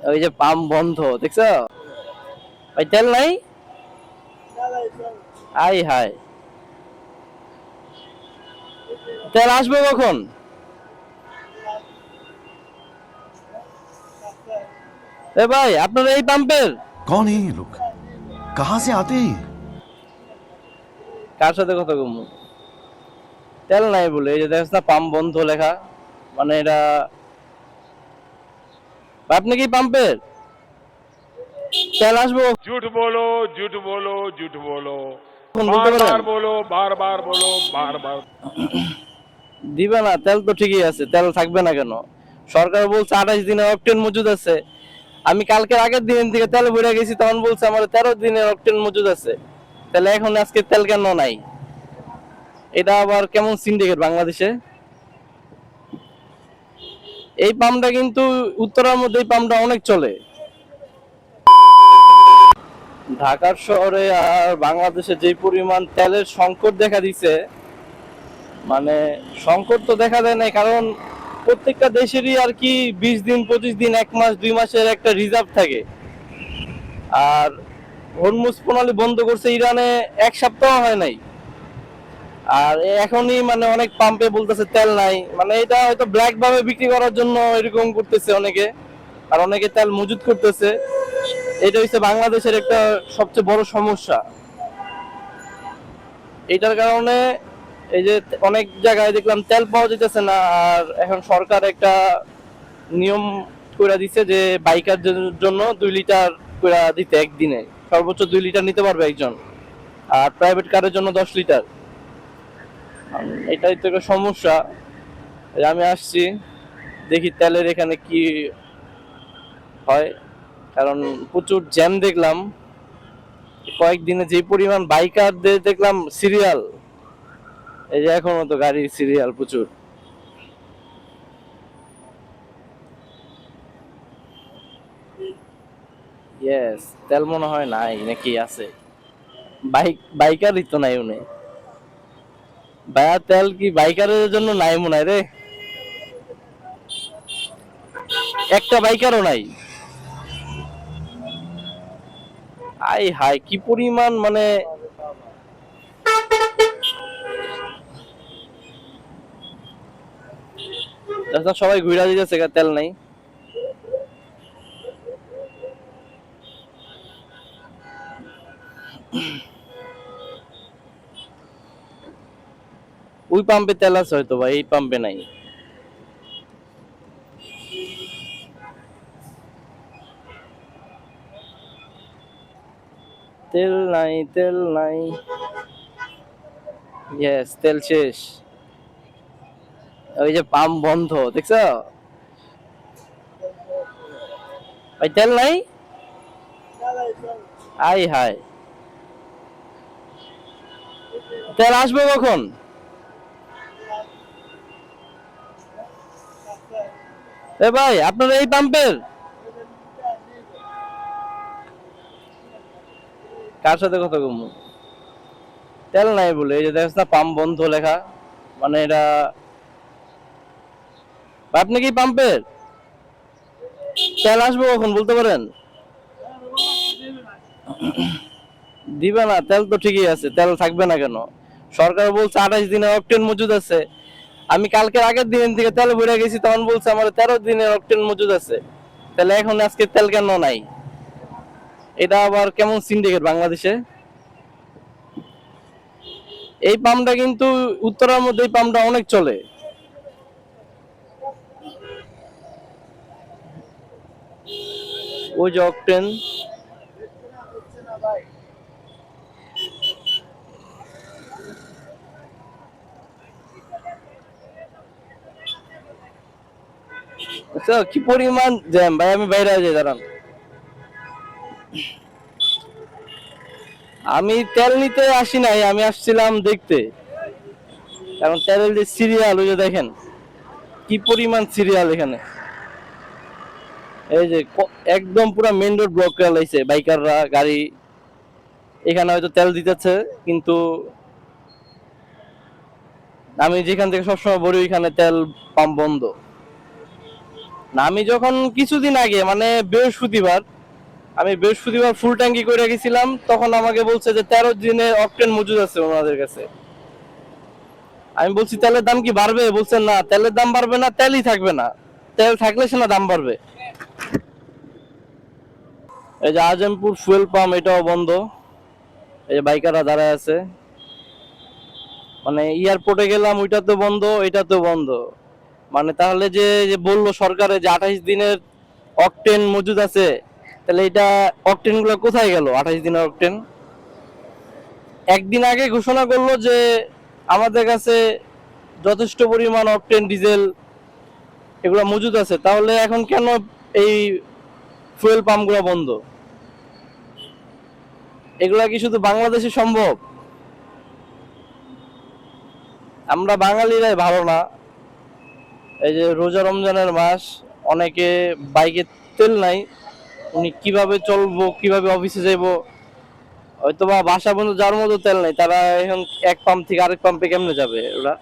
ওই যে পাম্প বন্ধ দেখছো, ওই তেল নাই। আই হায়, তেল আসবে কখন? এ ভাই, আপনার এই পাম্পের? कौन है ये लोग? कहां से आते हैं ये? কার সাথে কথা কম? তেল নাই বলে এই যে দেখছ না পাম্প বন্ধ লেখা, মানে এটা। আপনি কি পাম্পের? তেল আসবে झूठ बोलो झूठ बोलो झूठ बोलो কখন বলতে बार পারেন? बार बोलो बार बार बोलो बार बार দিবে না, তেল তো ঠিকই আছে, তেল থাকবে না কেন? সরকার বলছে 28 দিনের অকটেন মজুদ আছে। আমি কালকের আগের দিন থেকে তেল ভরে গেছি, তখন বলছে আমার 13 দিনের অকটেন মজুদ আছে। তাহলে এখন আজকে তেল কেন নাই? এটা আবার কেমন সিন্ডিকেট বাংলাদেশে? এই পাম্পটা কিন্তু উত্তরার মধ্যে এই পাম্পটা অনেক চলে। ঢাকার শহরে আর বাংলাদেশে যে পরিমাণ তেলের সংকট দেখা দিছে, মানে সংকট তো দেখা দেয় নাই, কারণ প্রত্যেকটা দেশেরই আর কি 20 দিন 25 দিন 1 মাস 2 মাসের একটা রিজার্ভ থাকে। আর হরমুজ প্রণালী বন্ধ করছে ইরানে, 1 সপ্তাহ হয় নাই। আর এখনই মানে অনেক পাম্পে বলতেছে তেল নাই, মানে এটা হয়তো ব্ল্যাক ভাবে বিক্রি করার জন্য এরকম করতেছে অনেকে। আর অনেকে তেল মজুত করতেছে। এটা হচ্ছে বাংলাদেশের একটা সবচেয়ে বড় সমস্যা। এটার কারণে এই যে অনেক জায়গায় দেখলাম তেল পাওয়া যেতেছে না। আর এখন সরকার একটা নিয়ম করে দিছে যে বাইকারদের জন্য 2 লিটার করে দিতে, একদিনে সর্বোচ্চ 2 লিটার নিতে পারবে একজন। আর প্রাইভেট কারের জন্য 10 লিটার। এটাই তো একটা সমস্যা। এই আমি আসছি, দেখি তেলের এখানে কি হয়। কারণ প্রচুর জ্যাম দেখলাম কয়েকদিনে, যে পরিমাণ বাইকারদের দেখলাম সিরিয়াল। এই যে এখনো তো গাড়ির সিরিয়াল প্রচুর। ইয়েস, তেল মনে হয় নাই নাকি আছে। বাইকারই তো নাই উনি। ভাইয়া তেল কি বাইকারের জন্য নাই মনে হয় রে? একটা বাইকারও নাই। আই হাই, কি পরিমাণ মানে। আচ্ছা, সবাই ঘুরা দিতেছে তেল নাই। ওই পাম্পে তেল আছে হয়তো ভাই, এই পাম্পে নাই। তেল নাই, তেল নাই। ইয়েস, তেল শেষ। ওই যে পাম্প বন্ধ দেখছো, ভাই তেল নাই। আই হাই, তেল আসবে কখন? এ ভাই, আপনার এই পাম্পের? কার সাথে কথা কম? তেল নাই বলে এই যে দেখছ না পাম্প বন্ধ লেখা, মানে এটা। আপনি কি পাম্পের? তেল আসবে কখন বলতে পারেন? দিবে না, তেল তো ঠিকই আছে, তেল থাকবে না কেন? সরকার বলছে 28 দিনের অকটেন মজুদ আছে। আমি কালকের আগের দিন থেকে তেল ভরে গেছি, তখন বলছে আমার 13 দিনের অকটেন মজুদ আছে। তাহলে এখন আজকে তেল কেন নাই? এটা আবার কেমন সিন্ডিকেট বাংলাদেশে? এই পাম্পটা কিন্তু উত্তরার মধ্যে এই পাম্পটা অনেক চলে। ওই যে অকটেন। আচ্ছা, কি পরিমাণ জ্যাম ভাই, আমি বাইরে যাই দাঁড়ান। আমি তেল নিতে আসি নাই, আমি আসছিলাম দেখতে। কারণ তেলের যে সিরিয়াল, ওই যে দেখেন কি পরিমাণ সিরিয়াল এখানে। এই যে একদম পুরো মেইন রোড ব্লক করে লাইছে বাইকাররা গাড়ি। এখানে হয়তো তেল দিতেছে, কিন্তু আমি যেখান থেকে সবসময় ভরি ওইখানে তেল পাম্প বন্ধ। না, আমি যখন কিছুদিন আগে মানে বৃহস্পতিবার ফুল ট্যাঙ্কি করে গেছিলাম, তখন আমাকে বলছে যে 13 দিনের অকটেন মজুদ আছে ওনাদের কাছে। আমি বলছি তেলের দাম কি বাড়বে? বলছেন না, তেলের দাম বাড়বে না, তেলই থাকবে না, তেল থাকলে সে না দাম বাড়বে। এই যে আজিমপুর ফুয়েল পাম্প, এটাও বন্ধ। এই যে বাইকাররা দাঁড়ায় আছে। মানে এয়ারপোর্টে গেলাম, ওইটা তো বন্ধ, এটা তো বন্ধ। মানে তাহলে যে যে বললো সরকারে যে 28 দিনের অকটেন মজুদ আছে, তাহলে এটা অকটেন গুলো কোথায় গেল? 28 দিনের অকটেন একদিন আগে ঘোষণা করলো যে আমাদের কাছে যথেষ্ট পরিমাণ অকটেন ডিজেল এগুলো মজুদ আছে, তাহলে এখন কেন এই ফুয়েল পাম্প গুলো বন্ধ? এগুলা কি শুধু বাংলাদেশে সম্ভব? আমরা বাঙালিরাই ভালো না। এই যে রোজা রমজানের মাস, অনেকে বাইকে তেল নাই, উনি কিভাবে চলবো, কিভাবে অফিসে যাবো, হয়তো বা বাসা পর্যন্ত যাওয়ার মতো তেল নাই, তারা এখন এক পাম্প থেকে আরেক পাম্পে কেমনে যাবে ওরা?